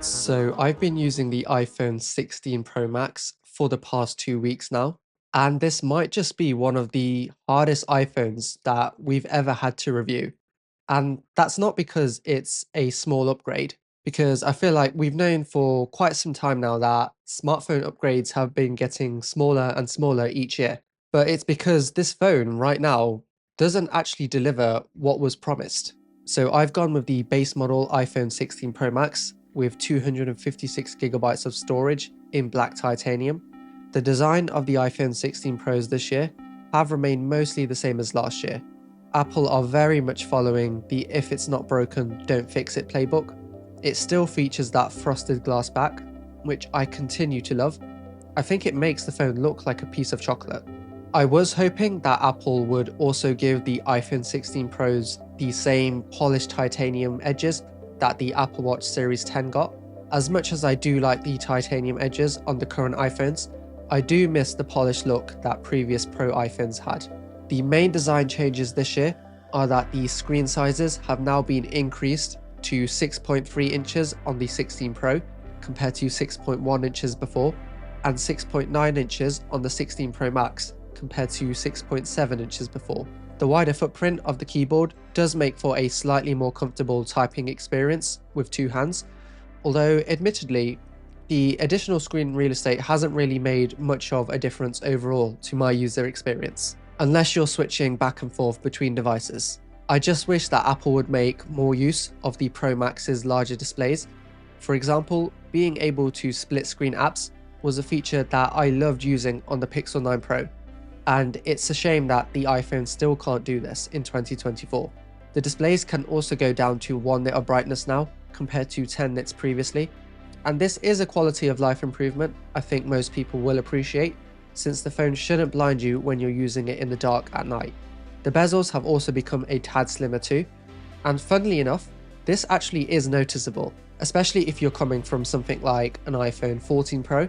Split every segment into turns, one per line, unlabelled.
So I've been using the iPhone 16 Pro Max for the past 2 weeks now, and this might just be one of the hardest iPhones that we've ever had to review. And that's not because it's a small upgrade, because I feel like we've known for quite some time now that smartphone upgrades have been getting smaller and smaller each year. But it's because this phone right now doesn't actually deliver what was promised. So I've gone with the base model iPhone 16 Pro Max with 256 gigabytes of storage in black titanium. The design of the iPhone 16 Pros this year have remained mostly the same as last year. Apple are very much following the "if it's not broken, don't fix it" playbook. It still features that frosted glass back, which I continue to love. I think it makes the phone look like a piece of chocolate. I was hoping that Apple would also give the iPhone 16 Pros the same polished titanium edges that the Apple Watch Series 10 got. As much as I do like the titanium edges on the current iPhones, I do miss the polished look that previous Pro iPhones had. The main design changes this year are that the screen sizes have now been increased to 6.3 inches on the 16 Pro compared to 6.1 inches before, and 6.9 inches on the 16 Pro Max compared to 6.7 inches before. The wider footprint of the keyboard does make for a slightly more comfortable typing experience with two hands, although admittedly, the additional screen real estate hasn't really made much of a difference overall to my user experience, unless you're switching back and forth between devices. I just wish that Apple would make more use of the Pro Max's larger displays. For example, being able to split screen apps was a feature that I loved using on the Pixel 9 Pro, and it's a shame that the iPhone still can't do this in 2024. The displays can also go down to 1 nit of brightness now, compared to 10 nits previously, and this is a quality of life improvement I think most people will appreciate, since the phone shouldn't blind you when you're using it in the dark at night. The bezels have also become a tad slimmer too, and funnily enough, this actually is noticeable, especially if you're coming from something like an iPhone 14 Pro.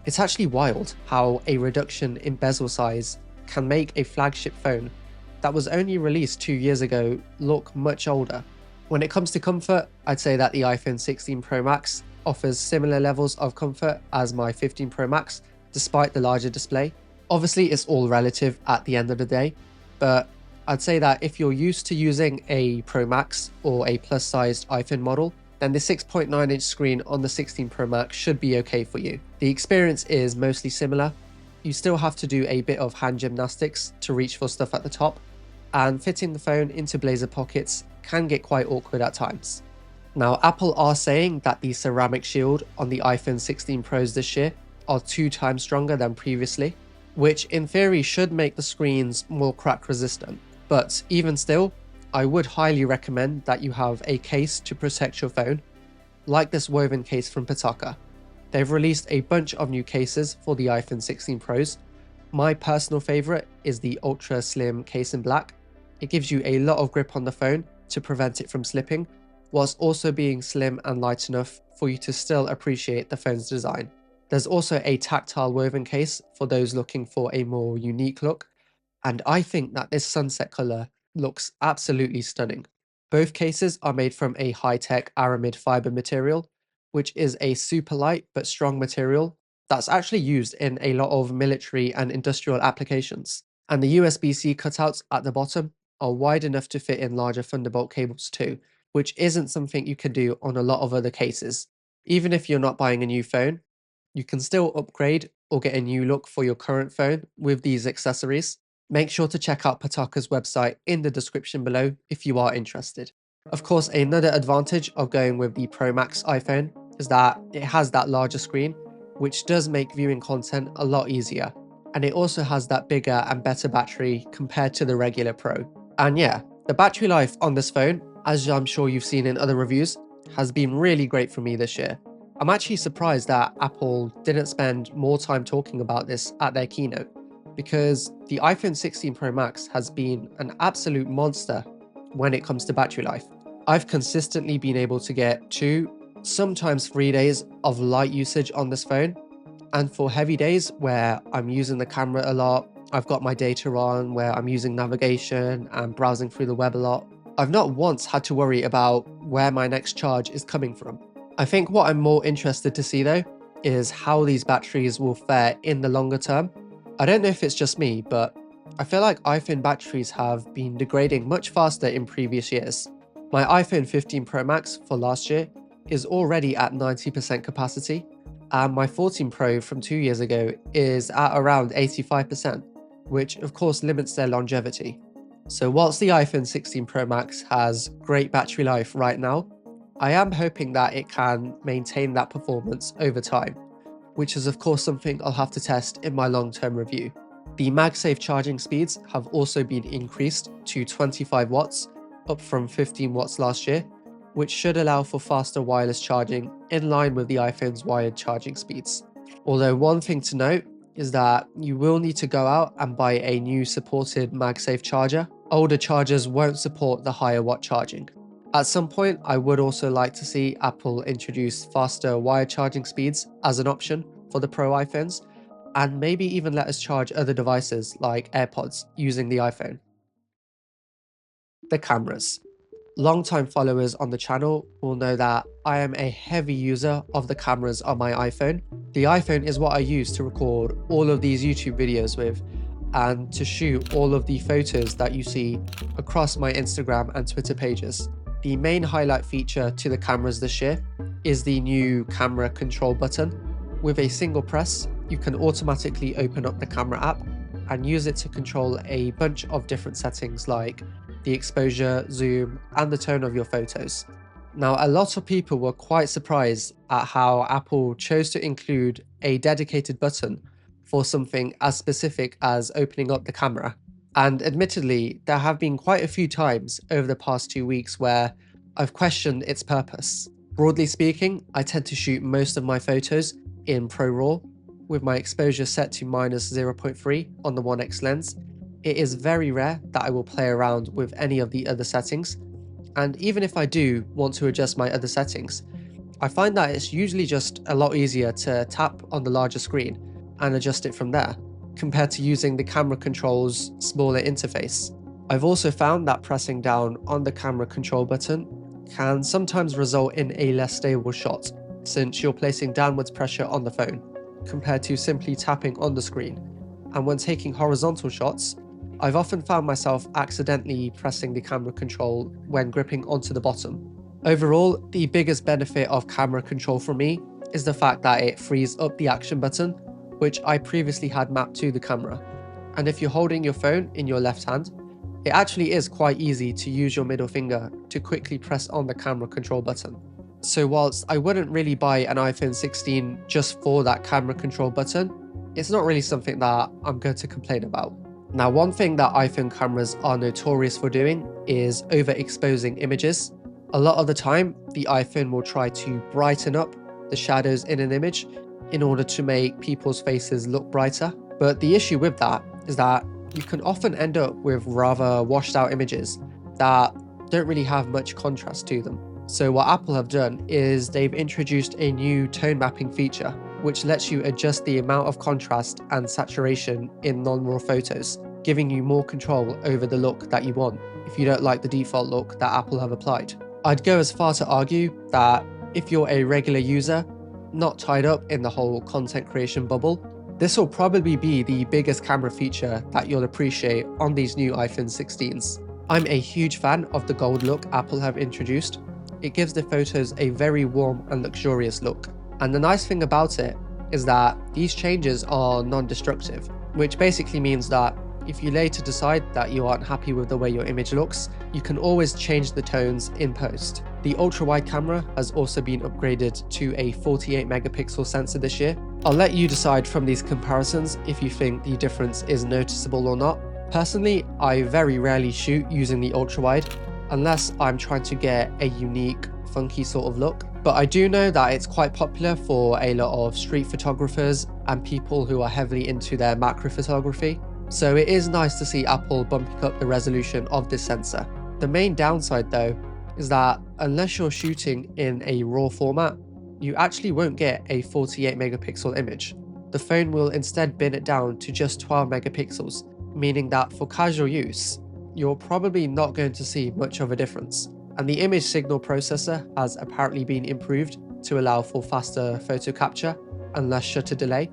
It's actually wild how a reduction in bezel size can make a flagship phone that was only released 2 years ago look much older. When it comes to comfort, I'd say that the iPhone 16 Pro Max offers similar levels of comfort as my 15 Pro Max, despite the larger display. Obviously, it's all relative at the end of the day, but I'd say that if you're used to using a Pro Max or a plus-sized iPhone model, then the 6.9-inch screen on the 16 Pro Max should be okay for you. The experience is mostly similar. You still have to do a bit of hand gymnastics to reach for stuff at the top, and fitting the phone into blazer pockets can get quite awkward at times. Now, Apple are saying that the ceramic shield on the iPhone 16 Pros this year are 2 times stronger than previously, which in theory should make the screens more crack resistant. But even still, I would highly recommend that you have a case to protect your phone, like this woven case from Pitaka. They've released a bunch of new cases for the iPhone 16 Pros. My personal favorite is the ultra slim case in black. It gives you a lot of grip on the phone to prevent it from slipping, whilst also being slim and light enough for you to still appreciate the phone's design. There's also a tactile woven case for those looking for a more unique look, and I think that this sunset color looks absolutely stunning. Both cases are made from a high-tech aramid fiber material, which is a super light but strong material that's actually used in a lot of military and industrial applications. And the USB-C cutouts at the bottom are wide enough to fit in larger Thunderbolt cables too, which isn't something you can do on a lot of other cases. Even if you're not buying a new phone, you can still upgrade or get a new look for your current phone with these accessories. Make sure to check out Pataka's website in the description below if you are interested. Of course, another advantage of going with the Pro Max iPhone is that it has that larger screen, which does make viewing content a lot easier. And it also has that bigger and better battery compared to the regular Pro. And yeah, the battery life on this phone, as I'm sure you've seen in other reviews, has been really great for me this year. I'm actually surprised that Apple didn't spend more time talking about this at their keynote, because the iPhone 16 Pro Max has been an absolute monster when it comes to battery life. I've consistently been able to get 2, sometimes 3 days of light usage on this phone, and for heavy days where I'm using the camera a lot, I've got my data on, where I'm using navigation and browsing through the web a lot, I've not once had to worry about where my next charge is coming from. I think what I'm more interested to see though is how these batteries will fare in the longer term. I don't know if it's just me, but I feel like iPhone batteries have been degrading much faster in previous years. My iPhone 15 Pro Max for last year is already at 90% capacity, and my 14 Pro from 2 years ago is at around 85%, which of course limits their longevity. So whilst the iPhone 16 Pro Max has great battery life right now, I am hoping that it can maintain that performance over time, which is of course something I'll have to test in my long-term review. The MagSafe charging speeds have also been increased to 25 watts, up from 15 watts last year, which should allow for faster wireless charging in line with the iPhone's wired charging speeds. Although one thing to note is that you will need to go out and buy a new supported MagSafe charger. Older chargers won't support the higher watt charging. At some point, I would also like to see Apple introduce faster wired charging speeds as an option for the Pro iPhones, and maybe even let us charge other devices like AirPods using the iPhone. The cameras. Longtime followers on the channel will know that I am a heavy user of the cameras on my iPhone. The iPhone is what I use to record all of these YouTube videos with and to shoot all of the photos that you see across my Instagram and Twitter pages. The main highlight feature to the cameras this year is the new camera control button. With a single press, you can automatically open up the camera app and use it to control a bunch of different settings like the exposure, zoom, and the tone of your photos. Now, a lot of people were quite surprised at how Apple chose to include a dedicated button for something as specific as opening up the camera. And admittedly, there have been quite a few times over the past 2 weeks where I've questioned its purpose. Broadly speaking, I tend to shoot most of my photos in ProRAW with my exposure set to -0.3 on the 1x lens. It is very rare that I will play around with any of the other settings, and even if I do want to adjust my other settings, I find that it's usually just a lot easier to tap on the larger screen and adjust it from there, compared to using the camera control's smaller interface. I've also found that pressing down on the camera control button can sometimes result in a less stable shot, since you're placing downwards pressure on the phone, compared to simply tapping on the screen. And when taking horizontal shots, I've often found myself accidentally pressing the camera control when gripping onto the bottom. Overall, the biggest benefit of camera control for me is the fact that it frees up the action button, which I previously had mapped to the camera. And if you're holding your phone in your left hand, it actually is quite easy to use your middle finger to quickly press on the camera control button. So whilst I wouldn't really buy an iPhone 16 just for that camera control button, it's not really something that I'm going to complain about. Now, one thing that iPhone cameras are notorious for doing is overexposing images. A lot of the time, the iPhone will try to brighten up the shadows in an image in order to make people's faces look brighter. But the issue with that is that you can often end up with rather washed out images that don't really have much contrast to them. So what Apple have done is they've introduced a new tone mapping feature, which lets you adjust the amount of contrast and saturation in non-RAW photos, giving you more control over the look that you want if you don't like the default look that Apple have applied. I'd go as far to argue that if you're a regular user, not tied up in the whole content creation bubble, this will probably be the biggest camera feature that you'll appreciate on these new iPhone 16s. I'm a huge fan of the gold look Apple have introduced. It gives the photos a very warm and luxurious look. And the nice thing about it is that these changes are non-destructive, which basically means that if you later decide that you aren't happy with the way your image looks, you can always change the tones in post. The ultra-wide camera has also been upgraded to a 48 megapixel sensor this year. I'll let you decide from these comparisons if you think the difference is noticeable or not. Personally, I very rarely shoot using the ultra-wide unless I'm trying to get a unique, funky sort of look. But I do know that it's quite popular for a lot of street photographers and people who are heavily into their macro photography. So it is nice to see Apple bumping up the resolution of this sensor. The main downside though is that unless you're shooting in a RAW format, you actually won't get a 48 megapixel image. The phone will instead bin it down to just 12 megapixels, meaning that for casual use, you're probably not going to see much of a difference. And the image signal processor has apparently been improved to allow for faster photo capture and less shutter delay.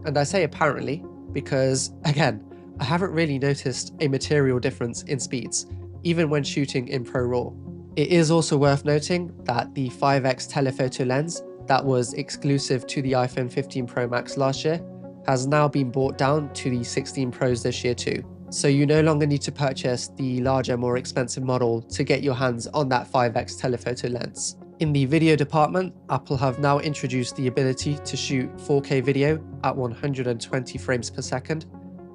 And I say apparently because, again, I haven't really noticed a material difference in speeds, even when shooting in ProRAW. It is also worth noting that the 5x telephoto lens that was exclusive to the iPhone 15 Pro Max last year has now been brought down to the 16 Pros this year too. So you no longer need to purchase the larger, more expensive model to get your hands on that 5x telephoto lens. In the video department, Apple have now introduced the ability to shoot 4K video at 120 frames per second,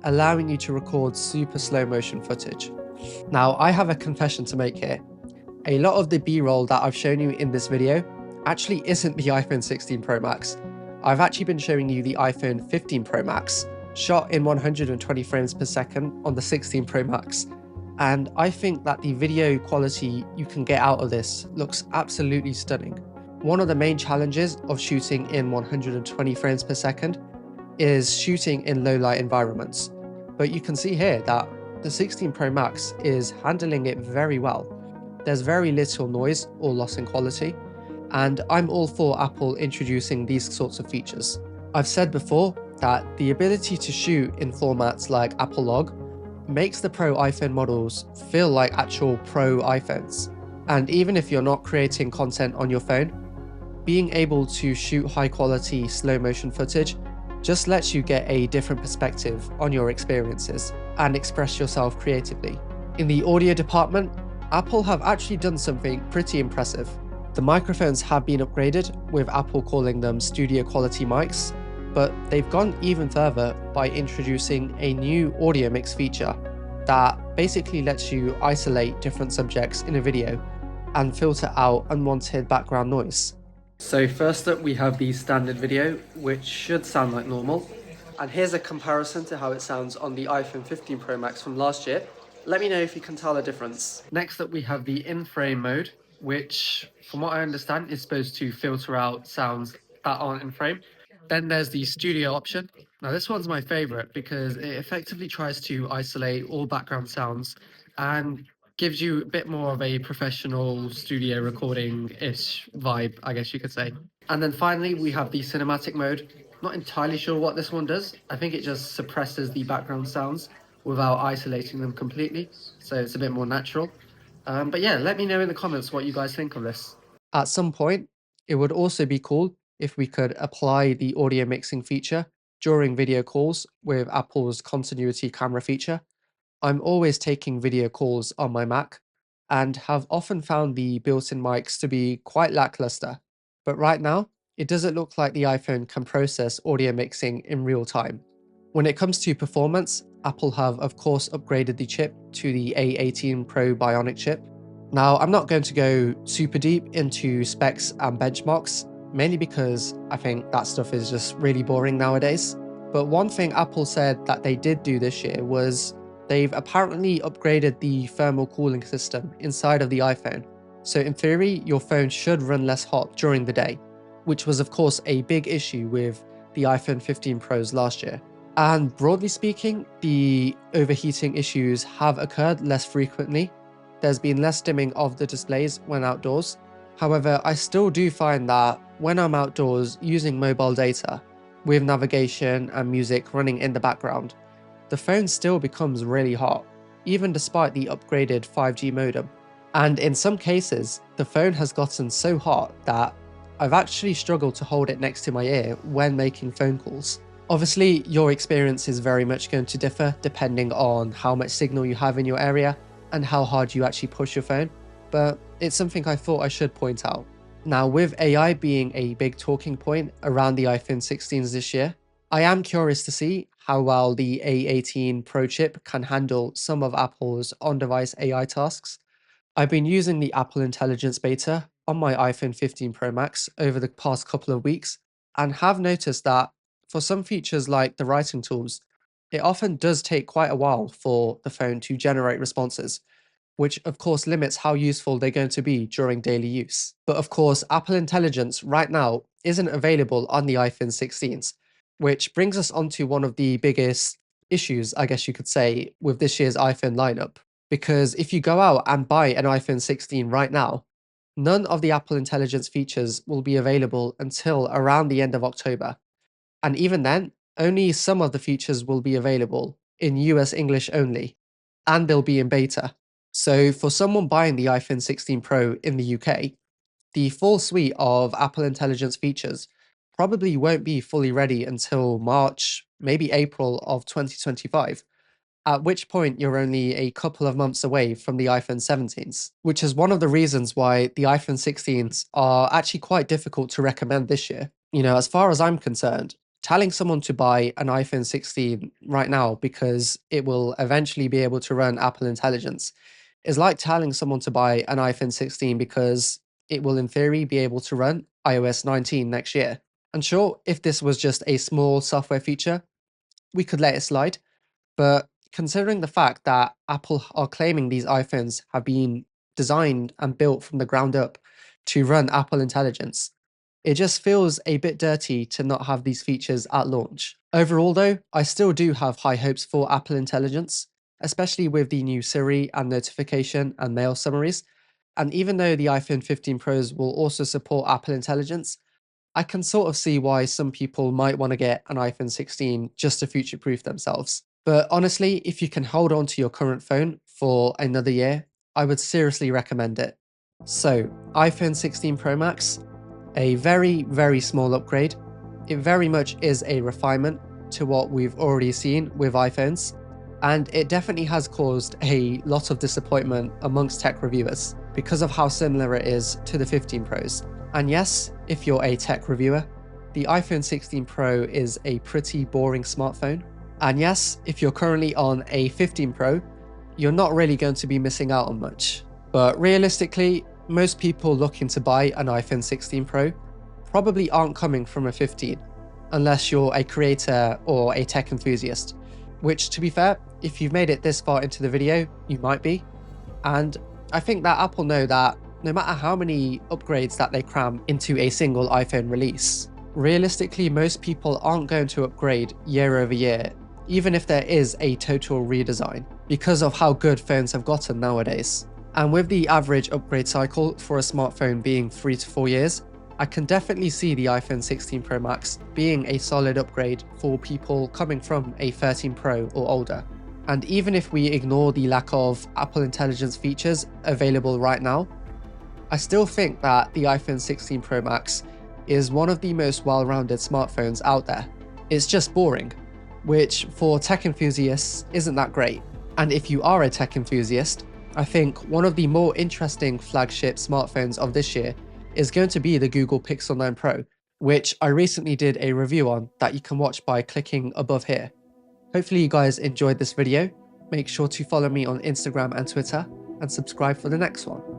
allowing you to record super slow motion footage. Now, I have a confession to make here. A lot of the B-roll that I've shown you in this video actually isn't the iPhone 16 Pro Max. I've actually been showing you the iPhone 15 Pro Max, shot in 120 frames per second on the 16 Pro Max. And I think that the video quality you can get out of this looks absolutely stunning. One of the main challenges of shooting in 120 frames per second is shooting in low light environments. But you can see here that the 16 Pro Max is handling it very well. There's very little noise or loss in quality, and I'm all for Apple introducing these sorts of features. I've said before that the ability to shoot in formats like Apple Log makes the Pro iPhone models feel like actual Pro iPhones. And even if you're not creating content on your phone, being able to shoot high quality slow motion footage just lets you get a different perspective on your experiences and express yourself creatively. In the audio department, Apple have actually done something pretty impressive. The microphones have been upgraded, with Apple calling them studio quality mics, but they've gone even further by introducing a new audio mix feature that basically lets you isolate different subjects in a video and filter out unwanted background noise. So first up we have the standard video, which should sound like normal. And here's a comparison to how it sounds on the iPhone 15 Pro Max from last year. Let me know if you can tell the difference. Next up we have the in-frame mode, which from what I understand is supposed to filter out sounds that aren't in frame. Then there's the studio option. Now this one's my favorite because it effectively tries to isolate all background sounds and gives you a bit more of a professional studio recording-ish vibe, I guess you could say. And then finally, we have the cinematic mode. Not entirely sure what this one does. I think it just suppresses the background sounds without isolating them completely, so it's a bit more natural. But yeah, let me know in the comments what you guys think of this. At some point, it would also be cool if we could apply the audio mixing feature during video calls with Apple's continuity camera feature. I'm always taking video calls on my Mac and have often found the built-in mics to be quite lackluster. But right now, it doesn't look like the iPhone can process audio mixing in real time. When it comes to performance, Apple have of course upgraded the chip to the A18 Pro Bionic chip. Now, I'm not going to go super deep into specs and benchmarks, mainly because I think that stuff is just really boring nowadays. But one thing Apple said that they did do this year was they've apparently upgraded the thermal cooling system inside of the iPhone. So in theory, your phone should run less hot during the day, which was of course a big issue with the iPhone 15 Pros last year. And broadly speaking, the overheating issues have occurred less frequently. There's been less dimming of the displays when outdoors. However, I still do find that when I'm outdoors using mobile data, with navigation and music running in the background, the phone still becomes really hot, even despite the upgraded 5G modem. And in some cases, the phone has gotten so hot that I've actually struggled to hold it next to my ear when making phone calls. Obviously, your experience is very much going to differ depending on how much signal you have in your area and how hard you actually push your phone, but it's something I thought I should point out. Now, with AI being a big talking point around the iPhone 16s this year, I am curious to see how well the A18 Pro chip can handle some of Apple's on-device AI tasks. I've been using the Apple Intelligence beta on my iPhone 15 Pro Max over the past couple of weeks and have noticed that for some features like the writing tools, it often does take quite a while for the phone to generate responses, which of course limits how useful they're going to be during daily use. But of course, Apple Intelligence right now isn't available on the iPhone 16s, which brings us onto one of the biggest issues, I guess you could say, with this year's iPhone lineup. Because if you go out and buy an iPhone 16 right now, None of the Apple Intelligence features will be available until around the end of October. And even then, only some of the features will be available in US English only, and they'll be in beta. So for someone buying the iPhone 16 Pro in the UK, the full suite of Apple Intelligence features probably won't be fully ready until March, maybe April of 2025, at which point you're only a couple of months away from the iPhone 17s, which is one of the reasons why the iPhone 16s are actually quite difficult to recommend this year. As far as I'm concerned, telling someone to buy an iPhone 16 right now because it will eventually be able to run Apple Intelligence is like telling someone to buy an iPhone 16 because it will, in theory, be able to run iOS 19 next year. And sure, if this was just a small software feature, we could let it slide. But considering the fact that Apple are claiming these iPhones have been designed and built from the ground up to run Apple Intelligence, it just feels a bit dirty to not have these features at launch. Overall, though, I still do have high hopes for Apple Intelligence, especially with the new Siri and notification and mail summaries. And even though the iPhone 15 Pros will also support Apple Intelligence, I can sort of see why some people might want to get an iPhone 16 just to future proof themselves. But honestly, if you can hold on to your current phone for another year, I would seriously recommend it. So, iPhone 16 Pro Max, a very, very small upgrade. It very much is a refinement to what we've already seen with iPhones, and it definitely has caused a lot of disappointment amongst tech reviewers because of how similar it is to the 15 Pros. And yes, if you're a tech reviewer, the iPhone 16 Pro is a pretty boring smartphone. And yes, if you're currently on a 15 Pro, you're not really going to be missing out on much. But realistically, most people looking to buy an iPhone 16 Pro probably aren't coming from a 15, unless you're a creator or a tech enthusiast. Which, to be fair, if you've made it this far into the video, you might be. And I think that Apple know that no matter how many upgrades that they cram into a single iPhone release, realistically, most people aren't going to upgrade year over year, even if there is a total redesign, because of how good phones have gotten nowadays. And with the average upgrade cycle for a smartphone being 3 to 4 years, I can definitely see the iPhone 16 Pro Max being a solid upgrade for people coming from a 13 Pro or older. And even if we ignore the lack of Apple Intelligence features available right now, I still think that the iPhone 16 Pro Max is one of the most well-rounded smartphones out there. It's just boring, which for tech enthusiasts isn't that great. And if you are a tech enthusiast, I think one of the more interesting flagship smartphones of this year is going to be the Google Pixel 9 Pro, which I recently did a review on that you can watch by clicking above here. Hopefully you guys enjoyed this video. Make sure to follow me on Instagram and Twitter and subscribe for the next one.